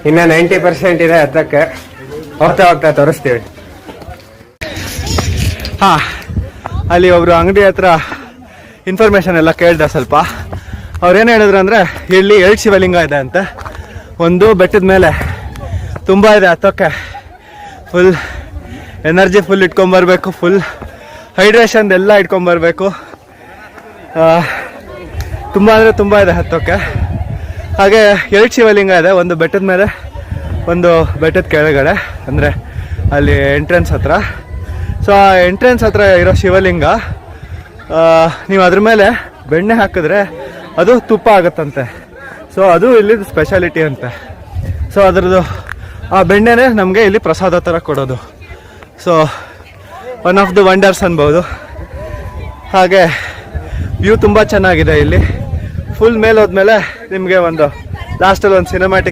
ಇನ್ನು 90% ಇದೆ ಹತ್ತಕ್ಕೆ. ಹೋಗ್ತಾ ಹೋಗ್ತಾ ತೋರಿಸ್ತೀವಿ. ಹಾಂ, ಅಲ್ಲಿ ಒಬ್ರು ಅಂಗಡಿ ಹತ್ರ ಇನ್ಫಾರ್ಮೇಶನ್ ಎಲ್ಲ ಕೇಳ್ದೆ ಸ್ವಲ್ಪ. ಅವ್ರೇನು ಹೇಳಿದ್ರು ಅಂದರೆ ಇಲ್ಲಿ 2 ಶಿವಲಿಂಗ ಇದೆ ಅಂತೆ. ಒಂದು ಬೆಟ್ಟದ ಮೇಲೆ ತುಂಬ ಇದೆ ಹತ್ತೋಕ್ಕೆ. ಫುಲ್ ಎನರ್ಜಿ ಫುಲ್ ಇಟ್ಕೊಂಬರ್ಬೇಕು, ಫುಲ್ ಹೈಡ್ರೇಷನ್ ಎಲ್ಲ ಇಟ್ಕೊಂಬರ್ಬೇಕು. ತುಂಬ ಅಂದರೆ ತುಂಬ ಇದೆ ಹತ್ತೋಕ್ಕೆ. ಹಾಗೆ 2 ಶಿವಲಿಂಗ ಇದೆ, ಒಂದು ಬೆಟ್ಟದ ಮೇಲೆ, ಒಂದು ಬೆಟ್ಟದ ಕೆಳಗಡೆ, ಅಂದರೆ ಅಲ್ಲಿ ಎಂಟ್ರೆನ್ಸ್ ಹತ್ರ. ಸೊ ಆ ಎಂಟ್ರೆನ್ಸ್ ಹತ್ರ ಇರೋ ಶಿವಲಿಂಗ ನೀವು ಅದ್ರ ಮೇಲೆ ಬೆಣ್ಣೆ ಹಾಕಿದ್ರೆ ಅದು ತುಪ್ಪ ಆಗುತ್ತಂತೆ. ಸೊ ಅದು ಇಲ್ಲಿ ಸ್ಪೆಷಾಲಿಟಿ ಅಂತೆ. ಸೊ ಅದರದ್ದು ಆ ಬೆಣ್ಣೆನೇ ನಮಗೆ ಇಲ್ಲಿ ಪ್ರಸಾದ ಥರ ಕೊಡೋದು. So one of the wonders ಅನ್ಬೋದು. ಹಾಗೆ ವ್ಯೂ ತುಂಬ ಚೆನ್ನಾಗಿದೆ ಇಲ್ಲಿ. ಫುಲ್ ಮೇಲೆ ಹೋದ್ಮೇಲೆ ನಿಮಗೆ ಒಂದು ಲಾಸ್ಟಲ್ಲಿ ಒಂದು ಸಿನಿಮ್ಯಾಟಿಕ್